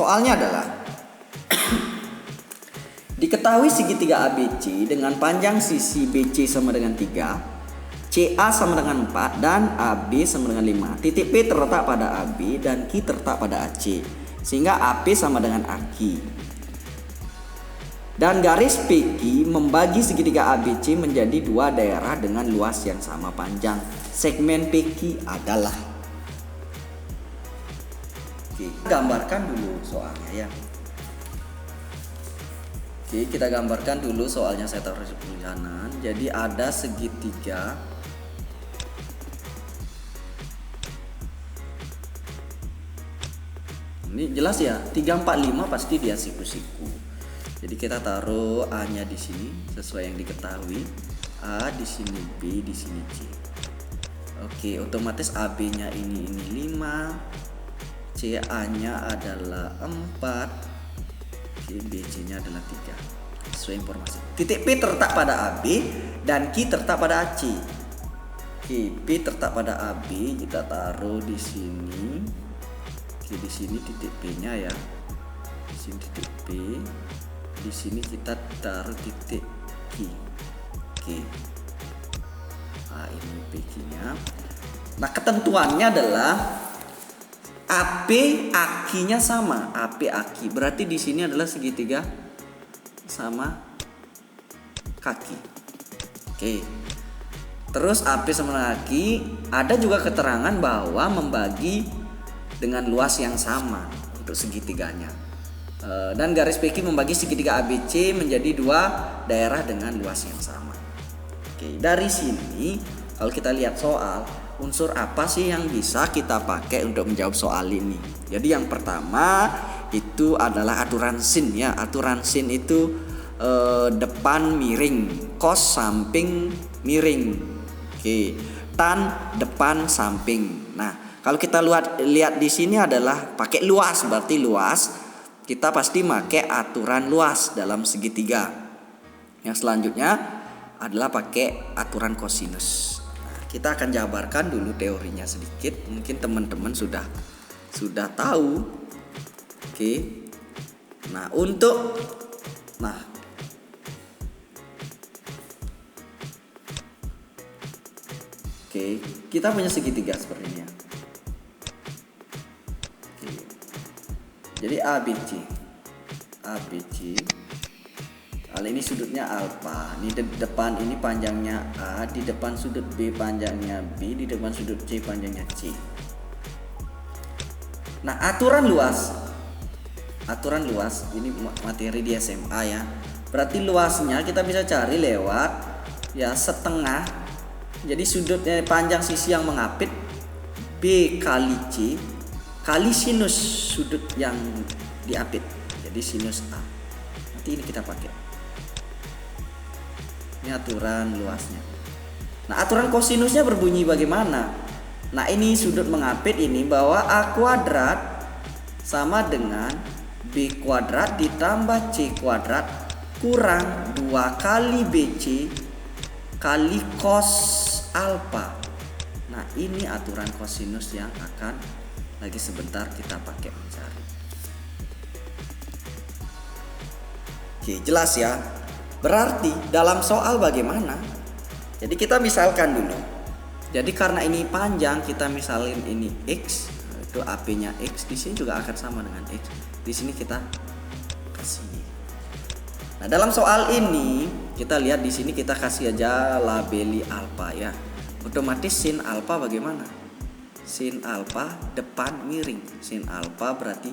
soalnya adalah diketahui segitiga ABC dengan panjang sisi BC sama dengan 3, CA sama dengan 4 dan AB sama dengan 5. Titik P terletak pada AB dan Q terletak pada AC. Sehingga AP sama dengan AQ. Dan garis PQ membagi segitiga ABC menjadi dua daerah dengan luas yang sama panjang. Segmen PQ adalah. Oke, gambarkan dulu soalnya ya. Oke, kita gambarkan dulu soalnya, saya taruh di kanan. Jadi ada segitiga ini jelas ya, 3, 4, 5 pasti dia siku-siku. Jadi kita taruh A-nya di sini sesuai yang diketahui. A di sini, B di sini, C. Oke, otomatis AB-nya ini 5, CA-nya adalah 4, oke, BC-nya adalah 3. Sesuai informasi. Titik P terletak pada AB dan Q terletak pada AC. Oke, P terletak pada AB, kita taruh di sini. Oke, di sini titik P-nya ya. Di sini titik P. Di sini kita taruh titik Q. Oke. Nah, ini P-nya. Nah, ketentuannya adalah AP AQ-nya sama. AP AQ. Berarti di sini adalah segitiga sama kaki. Oke. Terus AP sama kaki, ada juga keterangan bahwa membagi dengan luas yang sama untuk segitiganya. Dan garis PQ membagi segitiga ABC menjadi dua daerah dengan luas yang sama. Oke, dari sini kalau kita lihat soal, unsur apa sih yang bisa kita pakai untuk menjawab soal ini? Jadi yang pertama itu adalah aturan sin ya. Aturan sin itu depan miring, cos samping miring. Oke, tan depan samping. Nah, kalau kita lihat di sini adalah pakai luas, berarti luas. Kita pasti pakai aturan luas dalam segitiga. Yang selanjutnya adalah pakai aturan kosinus. Nah, kita akan jabarkan dulu teorinya sedikit. Mungkin teman-teman sudah tahu. Oke. Nah, oke, kita punya segitiga seperti ini ya. Jadi ABC, kalau ini sudutnya alfa, di depan ini panjangnya A, di depan sudut B panjangnya B, di depan sudut C panjangnya C. Nah, aturan luas ini materi di SMA ya. Berarti luasnya kita bisa cari lewat ya setengah. Jadi sudutnya panjang sisi yang mengapit B kali C kali sinus sudut yang diapit, jadi sinus A. Nanti ini kita pakai. Ini aturan luasnya. Nah, aturan kosinusnya berbunyi bagaimana? Nah, ini sudut mengapit ini bahwa A kuadrat sama dengan B kuadrat ditambah C kuadrat kurang 2 kali BC kali cos alfa. Nah, ini aturan kosinus yang akan lagi sebentar kita pakai mencari. Oke, jelas ya. Berarti dalam soal bagaimana? Jadi kita misalkan dulu. Jadi karena ini panjang, kita misalin ini X, itu AP-nya X, di sini juga akan sama dengan X. Di sini kita kasih. Nah, dalam soal ini kita lihat di sini kita kasih aja labeli alfa ya. Otomatis sin alfa bagaimana? Sin alfa depan miring. Sin alfa berarti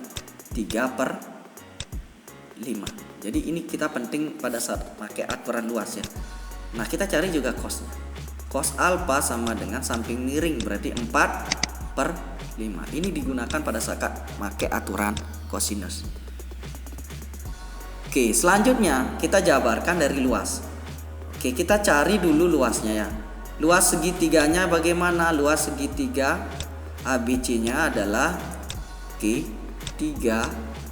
3/5. Jadi ini kita penting pada saat pakai aturan luas ya. Nah, kita cari juga cosnya. Cos alfa sama dengan samping miring berarti 4/5. Ini digunakan pada saat pakai aturan kosinus. Oke, selanjutnya kita jabarkan dari luas. Oke, kita cari dulu luasnya ya. Luas segitiganya bagaimana? Luas segitiga ABC-nya adalah 3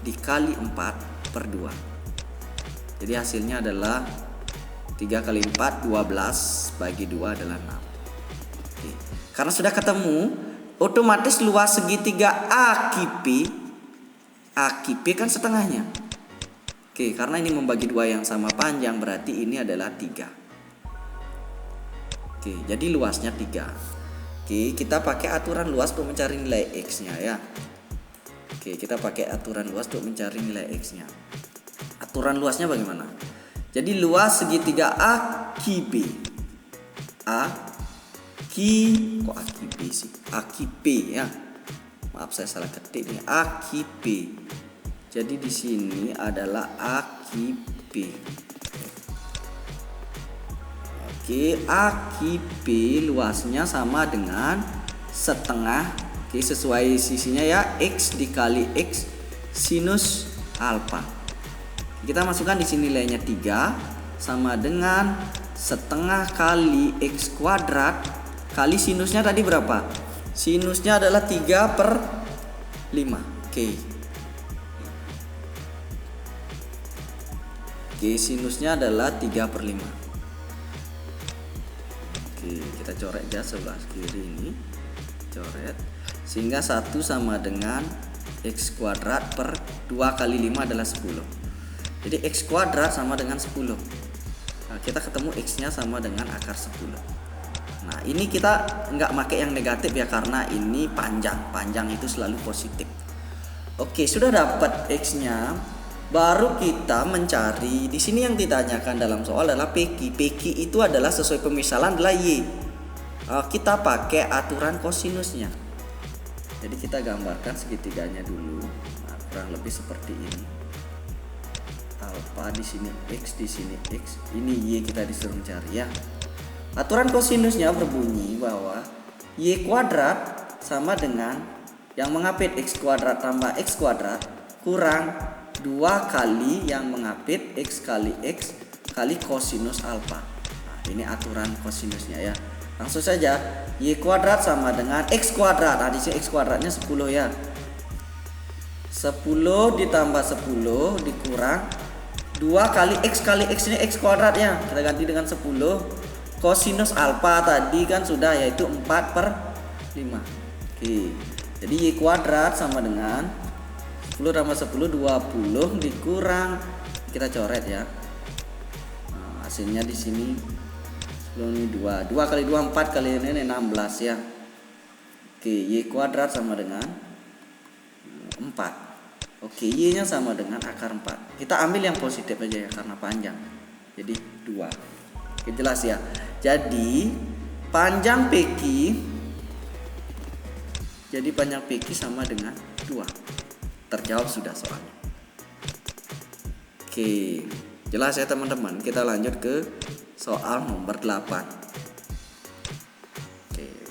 dikali 4/2. Jadi hasilnya adalah 3 kali 4 12 bagi 2 adalah 6. Oke. Karena sudah ketemu, otomatis luas segitiga AQP Aki P kan setengahnya. Oke, karena ini membagi dua yang sama panjang, berarti ini adalah 3. Oke, jadi luasnya 3. Oke, kita pakai aturan luas untuk mencari nilai X-nya ya. Oke, kita pakai aturan luas untuk mencari nilai X-nya. Aturan luasnya bagaimana? Jadi luas segitiga AQB. Kok AQB sih? AQP ya. Maaf saya salah ketik nih. AQP. Jadi di sini adalah AQP. Oke, AQP luasnya sama dengan setengah. Oke, sesuai sisinya ya, X dikali X sinus alfa. Kita masukkan di sini nilainya 3 sama dengan setengah kali X kuadrat kali sinusnya tadi berapa? Sinusnya adalah 3/5. Oke, sinusnya adalah 3/5. Oke, kita coret ya sebelah kiri ini. Coret. Sehingga 1 sama dengan X kuadrat per 2 kali 5 adalah 10. Jadi X kuadrat sama dengan 10. Nah, kita ketemu X-nya sama dengan akar 10. Nah, ini kita nggak pakai yang negatif ya, karena ini panjang. Panjang itu selalu positif. Oke, sudah dapat X-nya. Baru kita mencari, di sini yang ditanyakan dalam soal adalah PQ. PQ itu adalah sesuai pemisalan adalah Y. Kita pakai aturan kosinusnya. Jadi kita gambarkan segitiganya dulu. Nah, kurang lebih seperti ini. Alfa di sini X, di sini X. Ini Y kita disuruh mencari ya. Aturan kosinusnya berbunyi bahwa Y kuadrat sama dengan yang mengapit X kuadrat tambah X kuadrat kurang 2 kali yang mengapit X kali X kali kosinus alfa. Nah, ini aturan kosinusnya ya. Langsung saja, Y kuadrat sama dengan X kuadrat. Nah, di sini X kuadratnya 10 ya. 10 ditambah 10 dikurang 2 kali X ini X kuadrat ya. Kita ganti dengan 10. Kosinus alfa tadi kan sudah, yaitu 4/5. Oke. Jadi Y kuadrat sama dengan 10 tambah 10 20 dikurang, kita coret ya. Nah, hasilnya di sini 10 ini 2 kali 2 4 kali ini 16 ya. Oke, Y kuadrat sama dengan 4. Oke, Y nya sama dengan akar 4. Kita ambil yang positif aja ya karena panjang. Jadi 2. Oke, jelas ya. Jadi panjang PQ sama dengan 2. Terjawab sudah soalnya. Oke, jelas ya teman-teman. Kita lanjut ke soal nomor 8. Oke.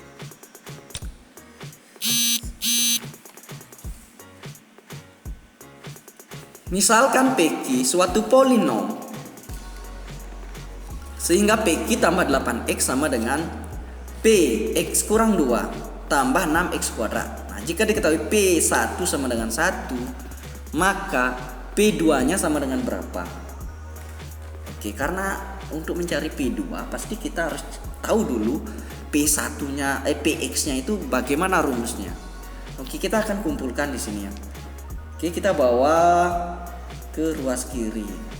Misalkan PQ suatu polinom sehingga PQ tambah 8X sama dengan PX kurang 2 tambah 6X kuadrat. Nah, jika diketahui P1 sama dengan 1, maka P2 nya sama dengan berapa? Oke, karena untuk mencari P2 pasti kita harus tahu dulu P1 nya PX nya itu bagaimana rumusnya. Oke, kita akan kumpulkan di sini ya. Oke, kita bawa ke ruas kiri.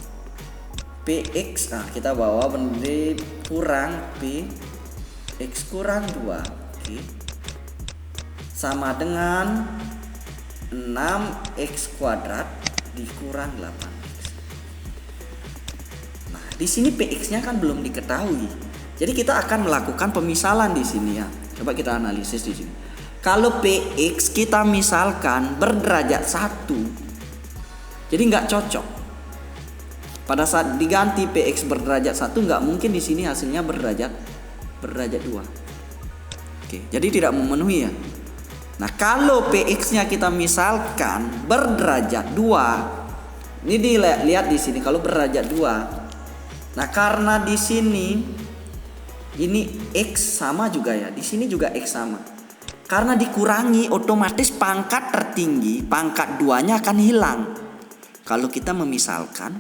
PX, nah kita bawa benda kurang PX kurang 2. Oke. Sama dengan 6X kuadrat dikurang 8X. Nah, di sini PX-nya kan belum diketahui. Jadi kita akan melakukan pemisalan di sini ya. Coba kita analisis di sini. Kalau PX kita misalkan berderajat 1, jadi nggak cocok. Pada saat diganti PX berderajat 1, nggak mungkin di sini hasilnya berderajat 2. Oke, jadi tidak memenuhi ya. Nah, kalau PX-nya kita misalkan berderajat 2, ini dilihat di sini kalau berderajat 2. Nah, karena di sini ini X sama juga ya, di sini juga X sama. Karena dikurangi, otomatis pangkat tertinggi, pangkat 2-nya akan hilang. Kalau kita memisalkan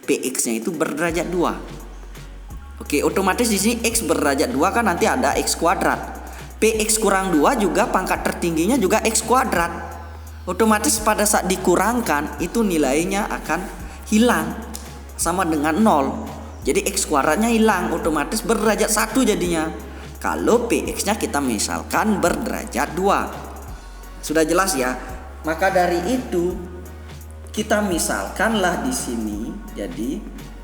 PX-nya itu berderajat 2. Oke, otomatis di sini X berderajat 2 kan nanti ada X kuadrat. PX kurang 2 juga pangkat tertingginya juga X kuadrat. Otomatis pada saat dikurangkan itu nilainya akan hilang sama dengan 0. Jadi X kuadratnya hilang, otomatis berderajat 1 jadinya. Kalau PX-nya kita misalkan berderajat 2. Sudah jelas ya? Maka dari itu kita misalkanlah di sini. Jadi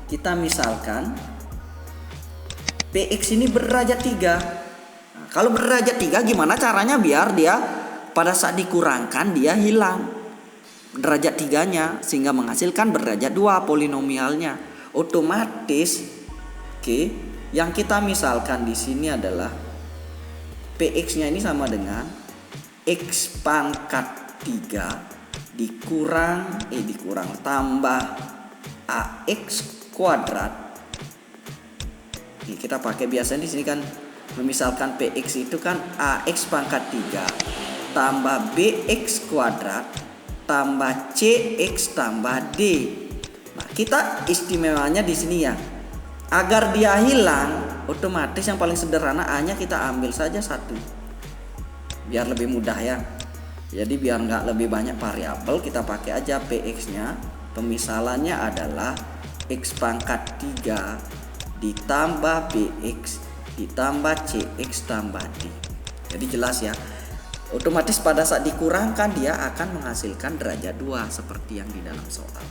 kita misalkan PX ini berderajat 3. Nah, kalau berderajat 3 gimana caranya biar dia pada saat dikurangkan dia hilang derajat 3-nya sehingga menghasilkan berderajat 2 polinomialnya. Otomatis yang kita misalkan di sini adalah PX-nya ini sama dengan X pangkat 3 dikurang tambah AX kuadrat. Kita pakai biasanya di sini kan memisalkan PX itu kan AX pangkat 3 tambah BX kuadrat tambah CX tambah D. Nah, kita istimewanya di sini ya. Agar dia hilang, otomatis yang paling sederhana A-nya kita ambil saja 1. Biar lebih mudah ya. Jadi biar nggak lebih banyak variabel, kita pakai aja PX-nya. Pemisalannya adalah X pangkat 3 ditambah BX ditambah CX tambah D. Jadi jelas ya. Otomatis pada saat dikurangkan dia akan menghasilkan derajat 2 seperti yang di dalam soal.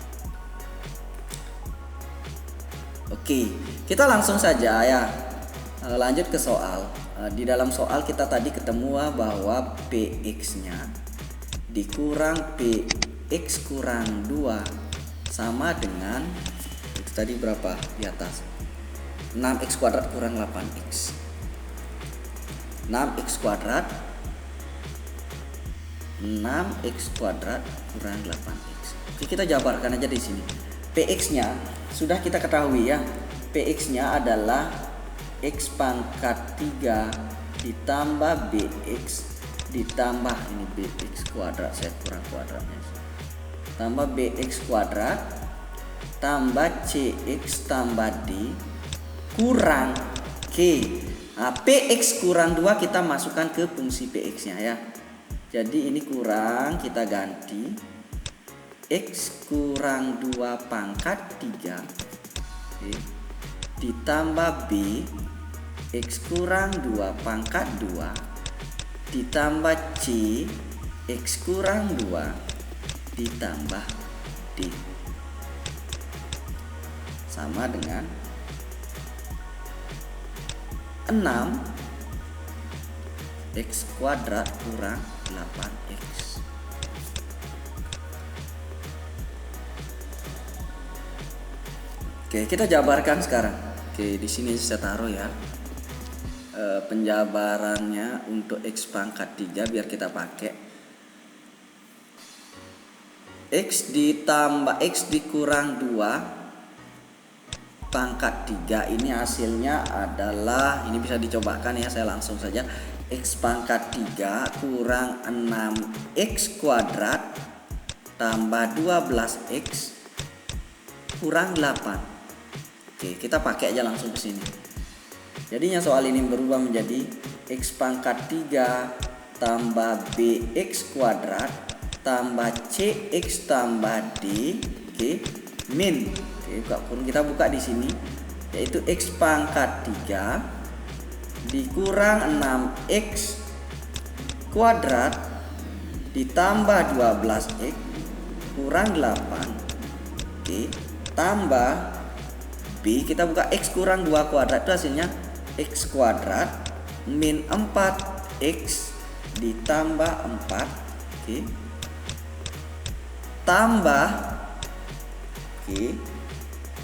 Oke, kita langsung saja ya. Lanjut ke soal. Di dalam soal kita tadi ketemu bahwa PX-nya dikurang PX kurang 2 sama dengan itu tadi berapa di atas? 6x kuadrat kurang 8x. 6x kuadrat 6x kuadrat kurang 8x. Oke, kita jabarkan aja di sini. PX-nya sudah kita ketahui ya. PX-nya adalah X pangkat 3 ditambah BX ditambah ini BX kuadrat, saya kurang kuadratnya. Tambah BX kuadrat tambah CX tambah D kurang K. Nah, PX kurang 2 kita masukkan ke fungsi PX-nya ya. Jadi ini kurang, kita ganti X kurang 2 pangkat 3 ditambah B X kurang 2 pangkat 2 ditambah C X kurang 2 ditambah D sama dengan 6 X kuadrat kurang 8x. Oke, kita jabarkan sekarang. Oke, di sini saya taruh ya penjabarannya untuk X pangkat 3 biar kita pakai X ditambah X dikurang 2 pangkat 3 ini hasilnya adalah, ini bisa dicobakan ya, saya langsung saja. X pangkat 3 kurang 6x kuadrat tambah 12x kurang 8. Oke, kita pakai aja langsung ke sini. Jadinya soal ini berubah menjadi X pangkat 3 tambah BX kuadrat tambah CX tambah D, min. Kita buka di sini, yaitu X pangkat 3 dikurang 6x kuadrat ditambah 12x kurang 8 tambah B, kita buka X kurang 2 kuadrat itu hasilnya X kuadrat min 4x ditambah 4 tambah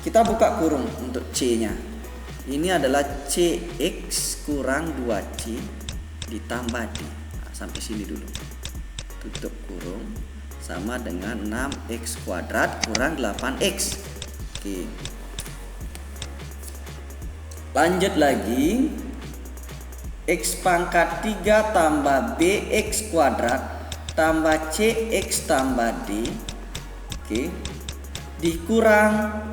kita buka kurung untuk C nya. Ini adalah CX kurang 2C ditambah D. Nah, sampai sini dulu. Tutup kurung sama dengan 6x kuadrat kurang 8x. Oke. Lanjut lagi. X pangkat 3 tambah BX kuadrat tambah CX tambah D. Oke. Dikurang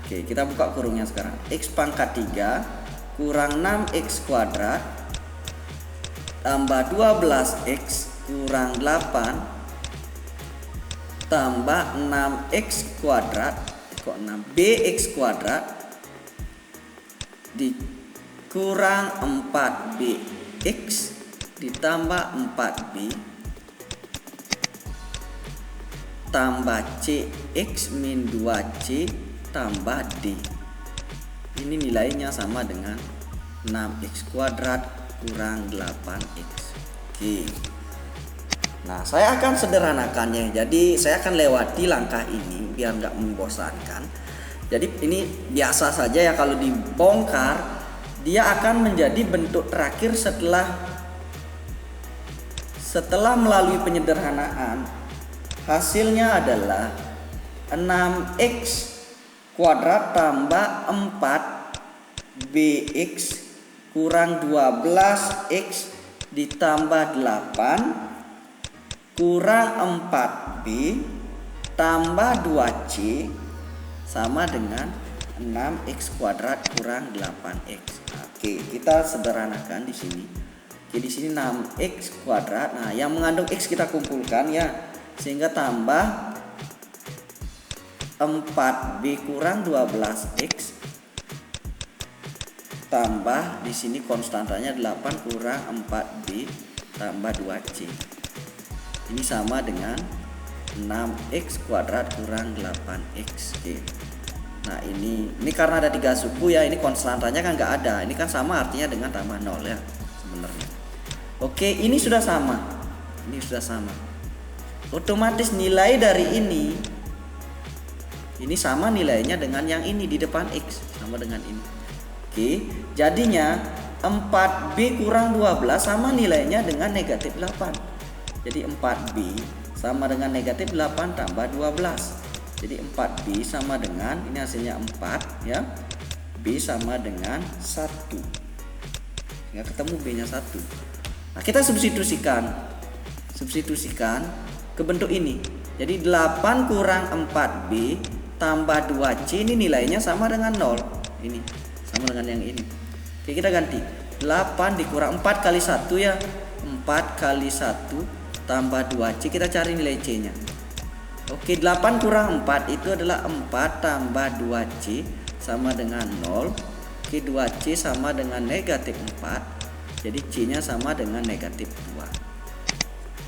Oke, kita buka kurungnya sekarang. X pangkat 3 kurang 6x kuadrat tambah 12x kurang 8 tambah 6x kuadrat, kok 6 bx kuadrat dikurang 4bx ditambah 4b tambah cx min 2c tambah d. Ini nilainya sama dengan 6x kuadrat kurang 8x. Oke. Nah, saya akan sederhanakannya. Jadi saya akan lewati langkah ini biar nggak membosankan. Jadi ini biasa saja ya, kalau dibongkar dia akan menjadi bentuk terakhir setelah melalui penyederhanaan. Hasilnya adalah 6x kuadrat tambah 4bx kurang 12x ditambah 8 kurang 4b tambah 2c sama dengan 6x kuadrat kurang 8x. Oke, kita sederhanakan di sini. Oke, di sini 6x kuadrat. Nah, yang mengandung x kita kumpulkan ya, sehingga tambah 4b kurang 12x tambah di sini konstantanya 8 kurang 4b tambah 2c. Ini sama dengan 6x kuadrat kurang 8x. Oke. Nah, ini karena ada 3 suku ya, ini konstantanya kan nggak ada. Ini kan sama artinya dengan tambah 0 ya sebenarnya. Oke, ini sudah sama. Ini sudah sama. Otomatis nilai dari ini sama nilainya dengan yang ini di depan x, sama dengan ini. Oke, jadinya 4b kurang 12 sama nilainya dengan negatif 8. Jadi 4b sama dengan negatif 8 tambah 12. Jadi 4b sama dengan, ini hasilnya 4 ya, b sama dengan 1. Ya, ketemu b nya 1. Nah, kita substitusikan ke bentuk ini. Jadi 8 kurang 4b tambah 2c, ini nilainya sama dengan 0. Ini sama dengan yang ini. Oke, kita ganti. 8 dikurang 4 kali 1 ya, 4 kali 1 tambah 2c, kita cari nilai c nya. Oke, 8 kurang 4 itu adalah 4 tambah 2c sama dengan 0. Oke, 2c sama dengan negatif 4. Jadi c nya sama dengan negatif 2.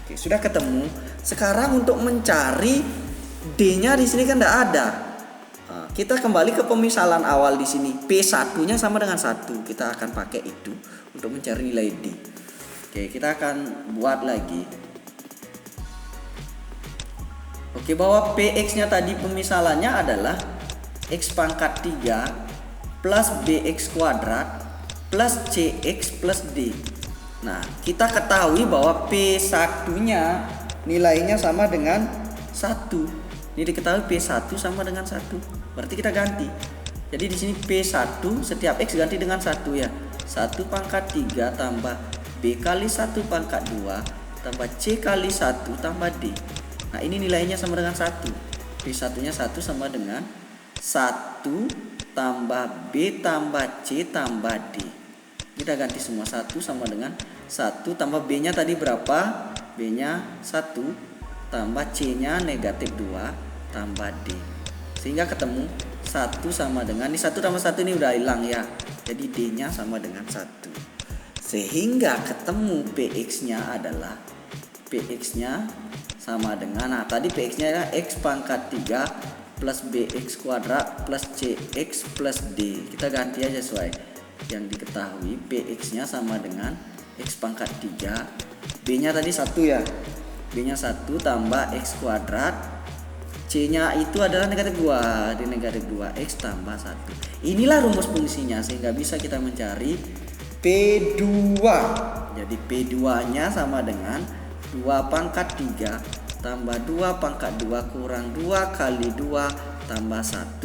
Oke, sudah ketemu. Sekarang untuk mencari d nya di sini kan tidak ada. Nah, kita kembali ke pemisalan awal di sini. P1 nya sama dengan 1. Kita akan pakai itu untuk mencari nilai d. Oke, kita akan buat lagi. Oke, bahwa px nya tadi pemisalannya adalah x pangkat 3 plus bx kuadrat plus cx plus d. Nah, kita ketahui bahwa p1 nya nilainya sama dengan 1. Ini diketahui p1 sama dengan 1. Berarti kita ganti. Jadi di sini p1 setiap x ganti dengan 1 ya. 1 pangkat 3 tambah b kali 1 pangkat 2 tambah c kali 1 tambah d. Nah, ini nilainya sama dengan 1. P1 nya 1 sama dengan 1 tambah b tambah c tambah d. Kita ganti semua. 1 sama dengan 1 tambah b nya tadi berapa? B nya 1 tambah c nya negatif 2 tambah d. Sehingga ketemu 1 sama dengan, ini 1 tambah 1 ini udah hilang ya. Jadi d nya sama dengan 1. Sehingga ketemu px nya adalah, px nya sama dengan, nah tadi px nya adalah x pangkat 3 plus bx kuadrat plus cx plus d. Kita ganti aja sesuai yang diketahui. Px nya sama dengan x pangkat 3, b nya tadi 1 ya, b nya 1 tambah x kuadrat, c nya itu adalah negatif 2, di negatif 2x tambah 1. Inilah rumus fungsinya, sehingga bisa kita mencari P2. Jadi P2 nya sama dengan 2 pangkat 3 tambah 2 pangkat 2 kurang 2 kali 2 tambah 1.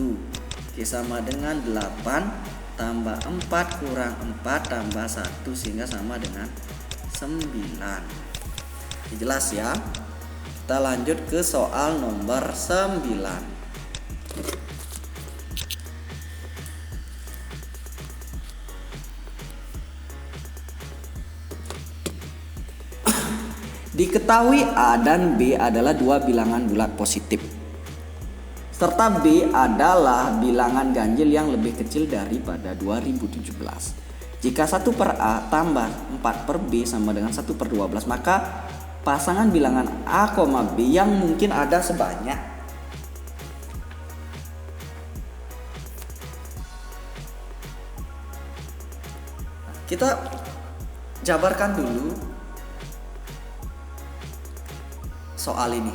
Oke, sama dengan 8 tambah 4 kurang 4 tambah 1 sehingga sama dengan 9. Jelas ya? Kita lanjut ke soal nomor 9. Diketahui A dan B adalah dua bilangan bulat positif, serta B adalah bilangan ganjil yang lebih kecil daripada 2017. Jika 1 per A tambah 4 per B sama dengan 1 per 12, maka pasangan bilangan A, B yang mungkin ada sebanyak kita jabarkan dulu soal ini.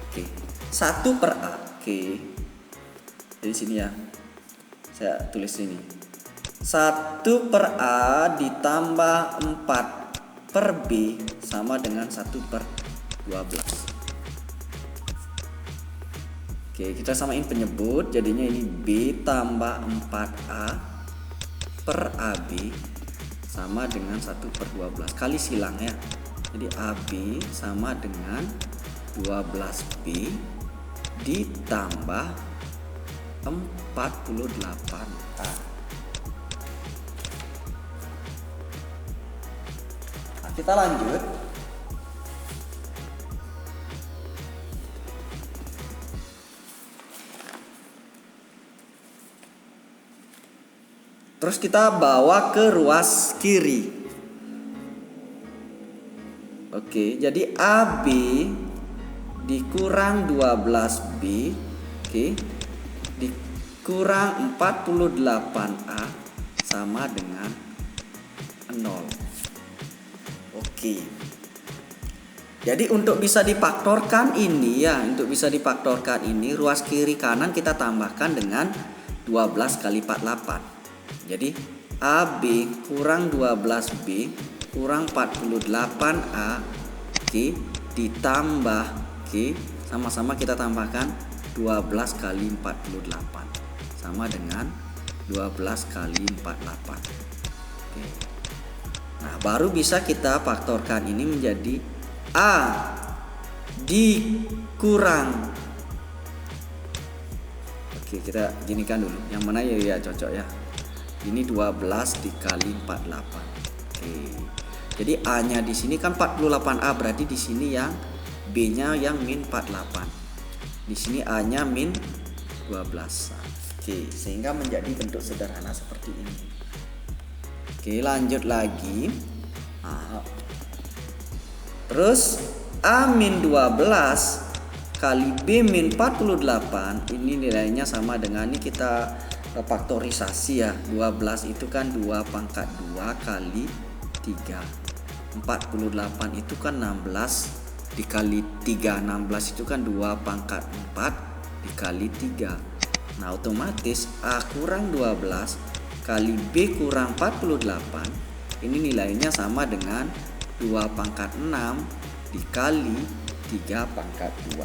Oke. 1 per A. Oke. Jadi sini ya. Saya tulis sini. 1 per A ditambah 4 per B sama dengan 1 per 12. Oke, kita samain penyebut. Jadinya ini B tambah 4A per AB sama dengan 1 per 12. Kali silang ya. Jadi AB sama dengan 12B ditambah 48A. Nah, kita lanjut. Terus kita bawa ke ruas kiri. Oke, jadi AB dikurang 12B, oke, dikurang 48A sama dengan 0. Oke. Jadi untuk bisa difaktorkan ini ya, ruas kiri kanan kita tambahkan dengan 12 kali 48. Jadi AB kurang 12B kurang 48A, oke, ditambah, oke, sama-sama kita tambahkan 12 kali 48 sama dengan 12 kali 48. Oke. Nah, baru bisa kita faktorkan ini menjadi A dikurang, oke, kita ginikan dulu. Yang mana ya cocok ya. Ini 12 dikali 48. Oke. Jadi A-nya di sini kan 48A, berarti di sini yang B-nya yang min 48. Di sini A-nya min 12. Oke, sehingga menjadi bentuk sederhana seperti ini. Oke, lanjut lagi. Nah, terus A min 12 kali B min 48, ini nilainya sama dengan ini kita faktorisasi ya. 12 itu kan 2 pangkat 2 kali 3. 48 itu kan 16 dikali 3. 16 itu kan 2 pangkat 4 dikali 3. Nah, otomatis A kurang 12 kali B kurang 48, ini nilainya sama dengan 2 pangkat 6 dikali 3 pangkat 2.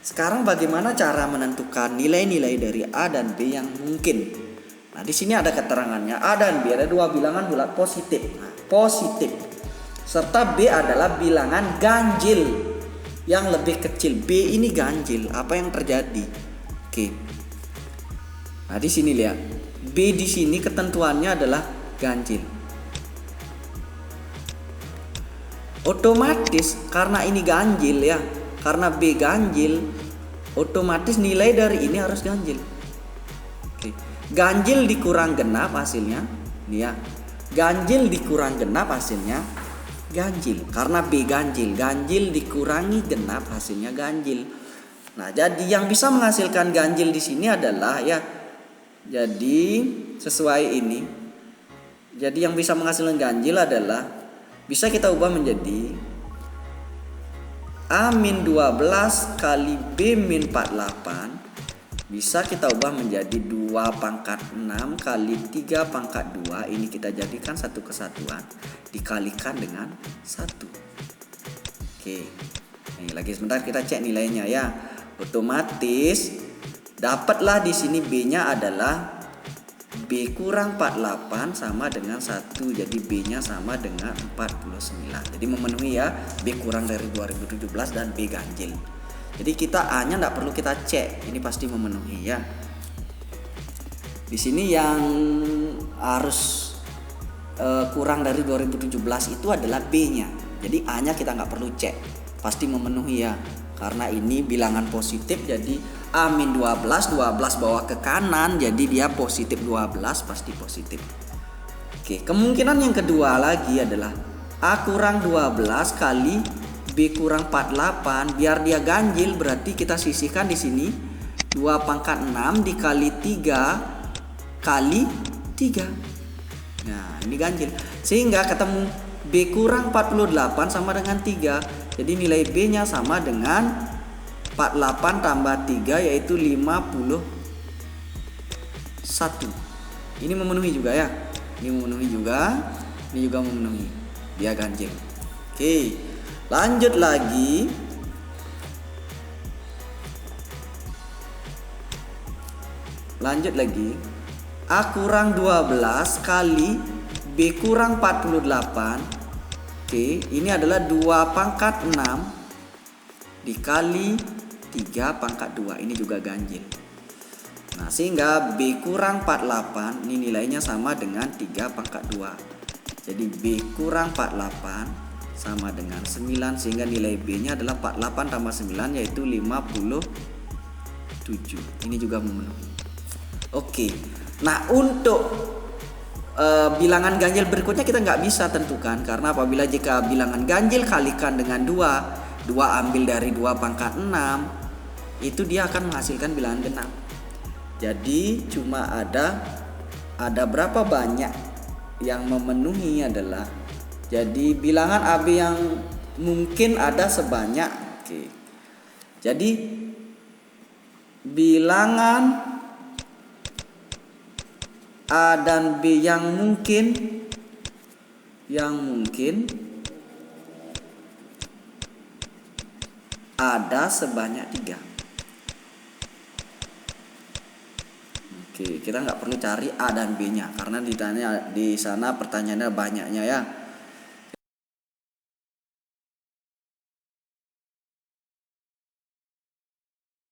Sekarang bagaimana cara menentukan nilai-nilai dari A dan B yang mungkin? Nah, di sini ada keterangannya. A dan B ada dua bilangan bulat positif. Nah, positif. Serta B adalah bilangan ganjil yang lebih kecil. B ini ganjil. Apa yang terjadi? Oke. Nah, di sini lihat. B di sini ketentuannya adalah ganjil. Otomatis karena ini ganjil ya. Karena B ganjil, otomatis nilai dari ini harus ganjil. Oke. Ganjil dikurang genap hasilnya, nih ya. Ganjil dikurang genap hasilnya ganjil. Karena B ganjil, ganjil dikurangi genap hasilnya ganjil. Nah, jadi yang bisa menghasilkan ganjil di sini adalah ya. Jadi sesuai ini. Jadi yang bisa menghasilkan ganjil adalah bisa kita ubah menjadi A min 12 kali B min 48 bisa kita ubah menjadi 2 pangkat 6 kali 3 pangkat 2. Ini kita jadikan satu kesatuan dikalikan dengan 1. Oke. Nih, lagi sebentar kita cek nilainya ya. Otomatis dapatlah di sini B-nya adalah B kurang 48 sama dengan 1. Jadi B-nya sama dengan 49. Jadi memenuhi ya, B kurang dari 2017 dan B ganjil. Jadi kita A-nya enggak perlu kita cek, ini pasti memenuhi ya. Di sini yang harus kurang dari 2017 itu adalah B-nya. Jadi A-nya kita nggak perlu cek, pasti memenuhi ya. Karena ini bilangan positif, jadi A-12, 12 bawa ke kanan, jadi dia positif 12, pasti positif. Oke, kemungkinan yang kedua lagi adalah A kurang 12 kali B kurang 48. Biar dia ganjil berarti kita sisihkan di sini 2 pangkat 6 dikali 3 kali 3. Nah, ini ganjil. Sehingga ketemu B kurang 48 sama dengan 3. Jadi nilai B-nya sama dengan 48 tambah 3 yaitu 51. Ini memenuhi juga ya. Ini memenuhi juga. Ini juga memenuhi. Dia ganjil. Oke. Lanjut lagi. A kurang 12 kali B kurang 48. Oke, ini adalah 2 pangkat 6 dikali 3 pangkat 2. Ini juga ganjil. Nah, sehingga B kurang 48 ini nilainya sama dengan 3 pangkat 2. Jadi B kurang 48 sama dengan 9, sehingga nilai B-nya adalah 48 tambah 9 yaitu 57. Ini juga memenuhi. Oke. Nah, untuk bilangan ganjil berikutnya kita nggak bisa tentukan, karena apabila jika bilangan ganjil kalikan dengan 2 ambil dari 2 pangkat 6, itu dia akan menghasilkan bilangan genap. Jadi cuma ada berapa banyak yang memenuhi adalah, jadi bilangan AB yang mungkin ada sebanyak, oke. Jadi bilangan A dan B yang mungkin ada sebanyak 3. Oke, kita nggak perlu cari A dan B-nya karena di sana pertanyaannya banyaknya ya.